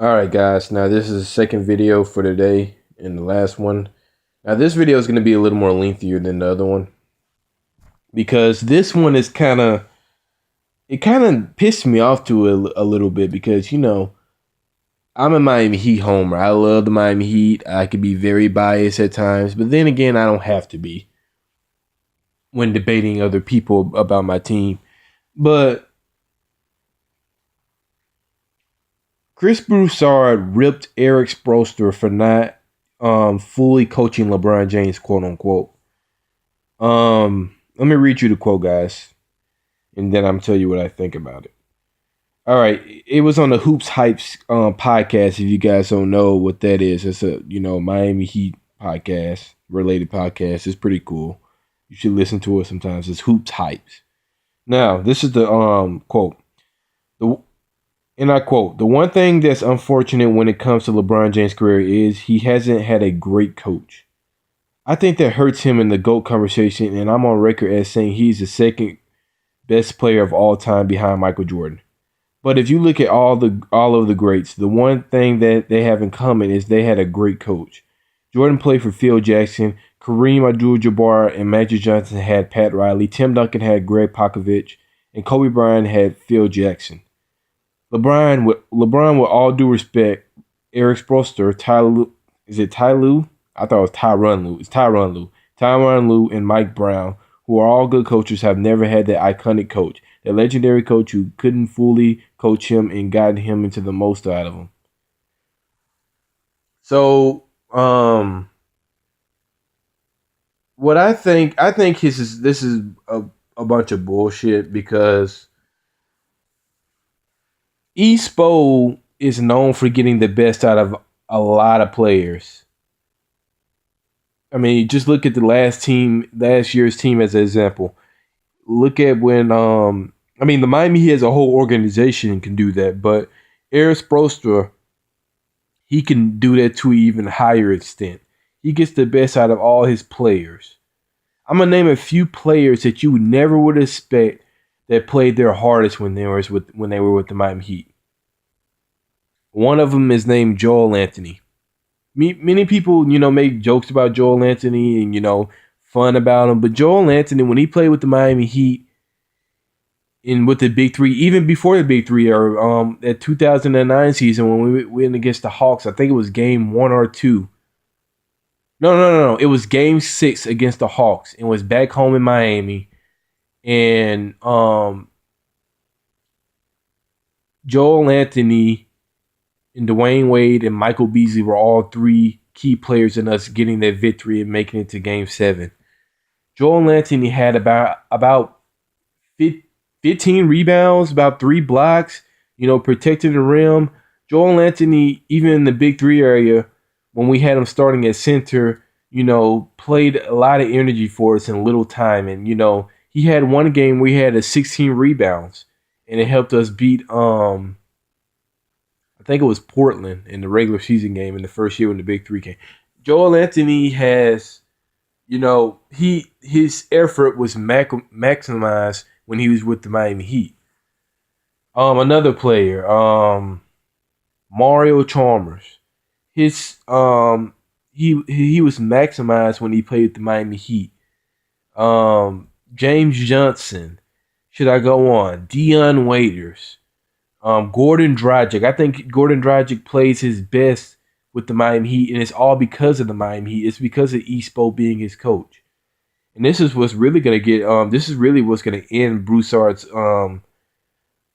All right, guys. Now this is the second video for today and the last one. Now this video is going to be a little more lengthier than the other one because this one is it kind of pissed me off to a little bit because I'm a Miami Heat homer. I love the Miami Heat. I could be very biased at times, but then again, I don't have to be when debating other people about my team. But Chris Broussard ripped Erick spoelstra for not fully coaching LeBron James, quote unquote. Let me read you the quote, guys, and then I'm tell you what I think about it. All right, it was on the Hoops Hypes podcast. If you guys don't know what that is, it's a Miami Heat podcast, related podcast. It's pretty cool. You should listen to it sometimes. It's Hoops Hypes. Now, this is the quote. And I quote, "The one thing that's unfortunate when it comes to LeBron James' career is he hasn't had a great coach. I think that hurts him in the GOAT conversation, and I'm on record as saying he's the second best player of all time behind Michael Jordan. But if you look at all of the greats, the one thing that they have in common is they had a great coach. Jordan played for Phil Jackson, Kareem Abdul-Jabbar and Magic Johnson had Pat Riley, Tim Duncan had Greg Popovich, and Kobe Bryant had Phil Jackson. LeBron, with all due respect, Erick spoelstra, is it Ty Lue? I thought it was Tyronn Lue. It's Tyronn Lue. Tyronn Lue and Mike Brown, who are all good coaches, have never had that iconic coach, that legendary coach who couldn't fully coach him and got him into the most out of him." So, what I think this is a bunch of bullshit because Spo is known for getting the best out of a lot of players. I mean, just look at the last year's team as an example. Look at when the Miami Heat as a whole organization can do that, but Erick spoelstra, he can do that to an even higher extent. He gets the best out of all his players. I'm gonna name a few players that you never would expect that played their hardest when they were with the Miami Heat. One of them is named Joel Anthony. Many people, make jokes about Joel Anthony and, fun about him. But Joel Anthony, when he played with the Miami Heat and with the Big Three, even before the Big Three, or that 2009 season when we went against the Hawks, I think it was game 1 or 2. No. It was game 6 against the Hawks. It was back home in Miami. And Joel Anthony and Dwayne Wade and Michael Beasley were all three key players in us getting that victory and making it to Game 7. Joel Anthony had about 15 rebounds, about 3 blocks, protecting the rim. Joel Anthony, even in the Big Three area, when we had him starting at center, played a lot of energy for us in little time. And, he had one game where he had 16 rebounds, and it helped us beat I think it was Portland in the regular season game in the first year when the Big Three came. Joel Anthony has, his effort was maximized when he was with the Miami Heat. Another player, Mario Chalmers, his he was maximized when he played with the Miami Heat. James Johnson, should I go on? Dion Waiters. Gordon Dragic. I think Gordon Dragic plays his best with the Miami Heat, and it's all because of the Miami Heat. It's because of Spo being his coach. And this is what's really gonna get this is really what's gonna end Broussard's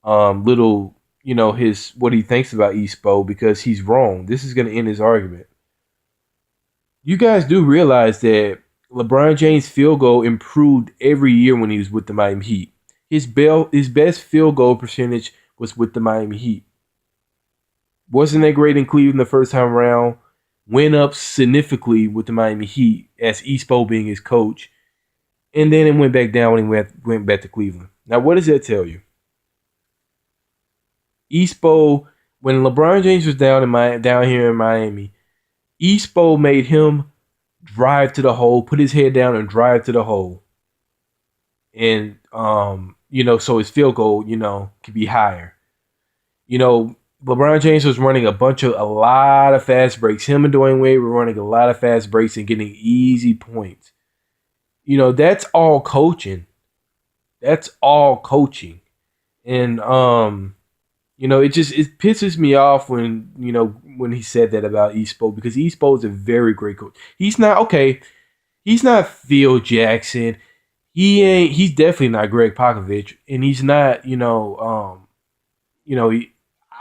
little, his what he thinks about Spo, because he's wrong. This is gonna end his argument. You guys do realize that LeBron James' field goal improved every year when he was with the Miami Heat. His best field goal percentage was with the Miami Heat. Wasn't that great in Cleveland the first time around. Went up significantly with the Miami Heat as Spo being his coach. And then it went back down when he went back to Cleveland. Now, what does that tell you? Spo, when LeBron James was down here in Miami, Spo made him drive to the hole, put his head down and drive to the hole. And so his field goal, could be higher. LeBron James was running a lot of fast breaks. Him and Dwayne Wade were running a lot of fast breaks and getting easy points. That's all coaching. That's all coaching. And it pisses me off when he said that about Espo, because Espo is a very great coach. He's not okay. He's not Phil Jackson. He's definitely not Greg Popovich, and he's not,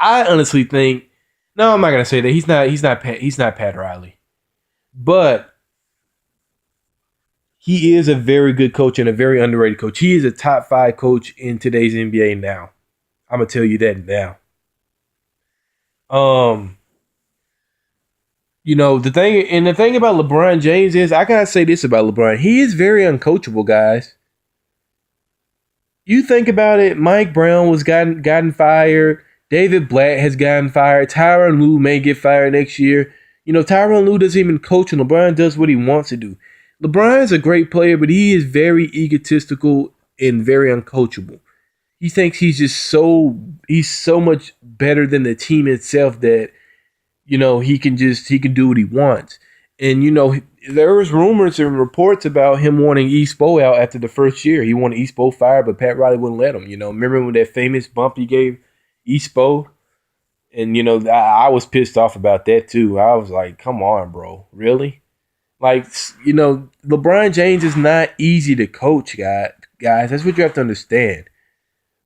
I honestly think, no, I'm not gonna say that. He's not Pat Riley. But he is a very good coach and a very underrated coach. He is a top 5 coach in today's NBA now. I'm gonna tell you that now. Um, the thing about LeBron James is, I gotta say this about LeBron. He is very uncoachable, guys. You think about it, Mike Brown was gotten fired. David Blatt has gotten fired. Tyronn Lue may get fired next year. Tyronn Lue doesn't even coach, and LeBron does what he wants to do. LeBron is a great player, but he is very egotistical and very uncoachable. He thinks he's so much better than the team itself that he can do what he wants. And there was rumors and reports about him wanting Espo out after the first year. He wanted Espo fired, but Pat Riley wouldn't let him. Remember when that famous bump he gave Espo? And I was pissed off about that too. I was like, come on, bro, really? Like, LeBron James is not easy to coach, guys. That's what you have to understand.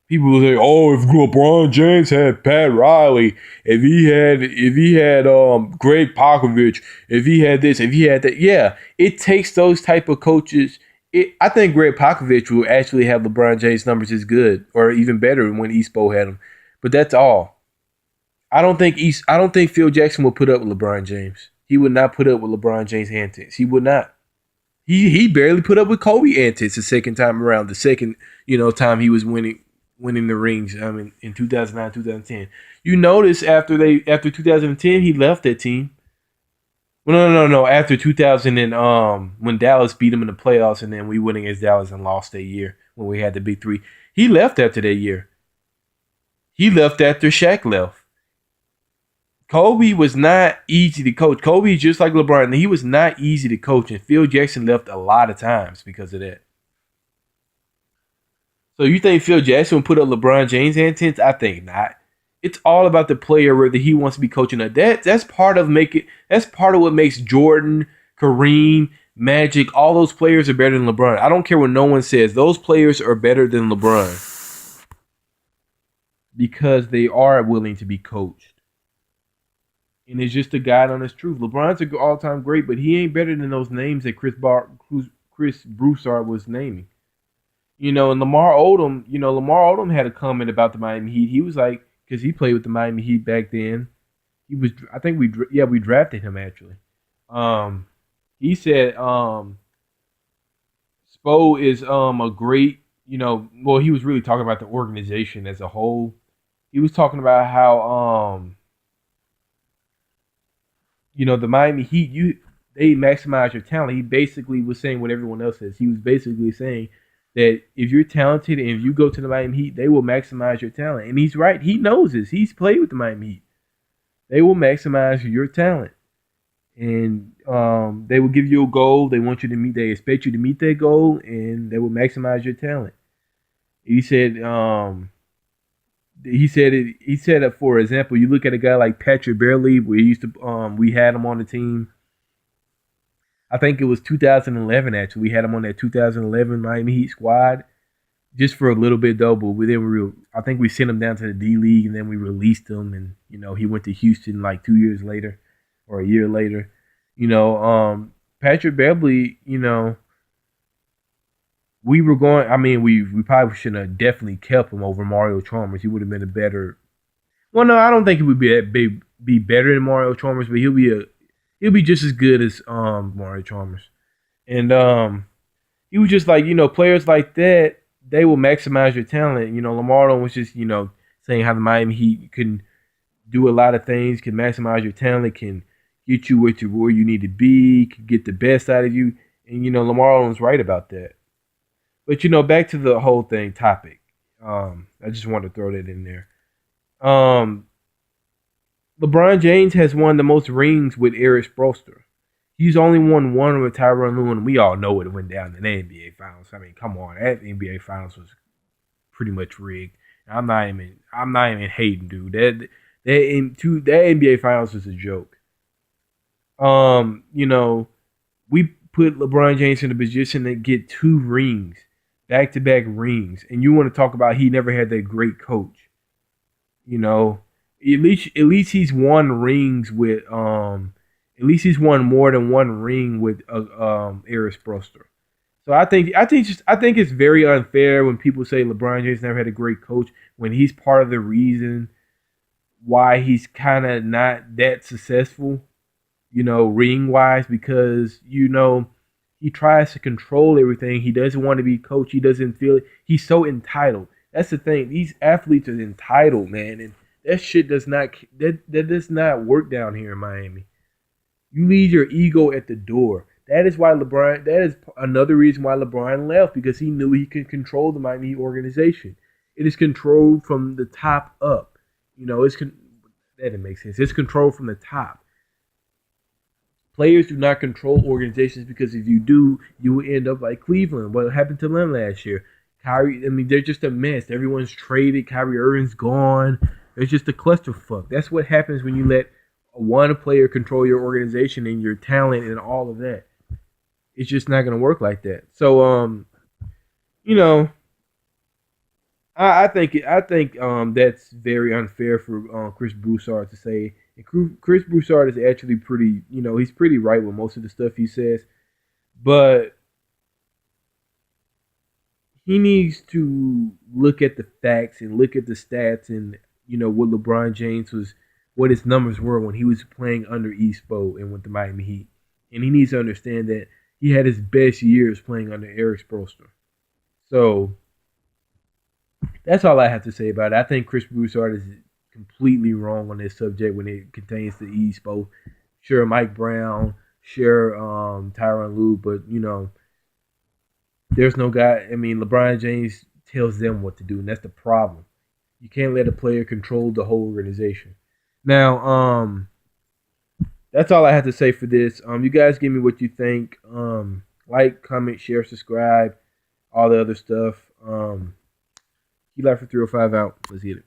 People will say, "Oh, if LeBron James had Pat Riley, if he had Greg Popovich, if he had this, if he had that." Yeah, it takes those type of coaches. I think Greg Popovich will actually have LeBron James numbers as good or even better when Espo had him. But that's all. I don't think Phil Jackson will put up with LeBron James. He would not put up with LeBron James' antics. He would not. He barely put up with Kobe antics the second time around. The second time he was winning the rings. I mean, in 2009, 2010. You notice after 2010, he left that team. Well, no. After 2000 and when Dallas beat him in the playoffs, and then we went against Dallas and lost that year when we had the big 3. He left after that year. He left after Shaq left. Kobe was not easy to coach. Kobe is just like LeBron. He was not easy to coach, and Phil Jackson left a lot of times because of that. So you think Phil Jackson will put up LeBron James' antics? I think not. It's all about the player, whether he wants to be coaching or that. That's part of what makes Jordan, Kareem, Magic, all those players are better than LeBron. I don't care what no one says. Those players are better than LeBron because they are willing to be coached. And it's just a God honest truth. LeBron's an all-time great, but he ain't better than those names that Chris Broussard was naming. And Lamar Odom had a comment about the Miami Heat. He was like, because he played with the Miami Heat back then. I think we drafted him actually. He said, Spo is a great, well, he was really talking about the organization as a whole. He was talking about how, the Miami Heat, they maximize your talent. He basically was saying what everyone else says. He was basically saying that if you're talented and if you go to the Miami Heat, they will maximize your talent. And he's right. He knows this. He's played with the Miami Heat. They will maximize your talent. And they will give you a goal. They expect you to meet that goal, and they will maximize your talent. He said, for example, you look at a guy like Patrick Beverley, we had him on the team. I think it was 2011 actually. We had him on that 2011 Miami Heat squad just for a little bit though. But I think we sent him down to the D League and then we released him, and he went to Houston like 2 years later or a year later. Patrick Beverley, we were going. I mean, we probably should have definitely kept him over Mario Chalmers. He would have been a better. Well, no, I don't think he would be better than Mario Chalmers, but he'll be just as good as Mario Chalmers. And he was just like, players like that, they will maximize your talent. Lamar was just, saying how the Miami Heat can do a lot of things, can maximize your talent, can get you where you need to be, can get the best out of you. And, Lamar was right about that. But, back to the whole topic. I just wanted to throw that in there. LeBron James has won the most rings with Erick spoelstra. He's only won one with Tyronn Lue, and we all know it went down in the NBA Finals. I mean, come on, that NBA Finals was pretty much rigged. I'm not even hating, dude. That NBA Finals was a joke. You know, we put LeBron James in a position to get 2 rings, back-to-back rings, and you want to talk about he never had that great coach. You know, at least he's won rings with at least he's won more than one ring with Erick spoelstra. So I think it's very unfair when people say LeBron James never had a great coach when he's part of the reason why he's kind of not that successful, ring wise, because he tries to control everything. He doesn't want to be coach. He doesn't feel it. He's so entitled. That's the thing. These athletes are entitled, man, and that shit does not work down here in Miami. You leave your ego at the door. That is why LeBron. That is another reason why LeBron left, because he knew he could control the Miami Heat organization. It is controlled from the top up. That didn't make sense. It's controlled from the top. Players do not control organizations, because if you do, you will end up like Cleveland. What happened to them last year? They're just a mess. Everyone's traded. Kyrie Irving's gone. It's just a clusterfuck. That's what happens when you let one player control your organization and your talent and all of that. It's just not going to work like that. So, you know, I think that's very unfair for Chris Broussard to say. And Chris Broussard is actually pretty, he's pretty right with most of the stuff he says, but he needs to look at the facts and look at the stats and what LeBron James what his numbers were when he was playing under Espo and with the Miami Heat, and he needs to understand that he had his best years playing under Erick spoelstra. So that's all I have to say about it. I think Chris Broussard is completely wrong on this subject when it contains the Espo. Sure, Mike Brown, sure, Tyronn Lue, but there's no guy. I mean, LeBron James tells them what to do, and that's the problem. You can't let a player control the whole organization. Now, that's all I have to say for this. You guys give me what you think. Like, comment, share, subscribe, all the other stuff. Key Life for 305 out. Let's get it.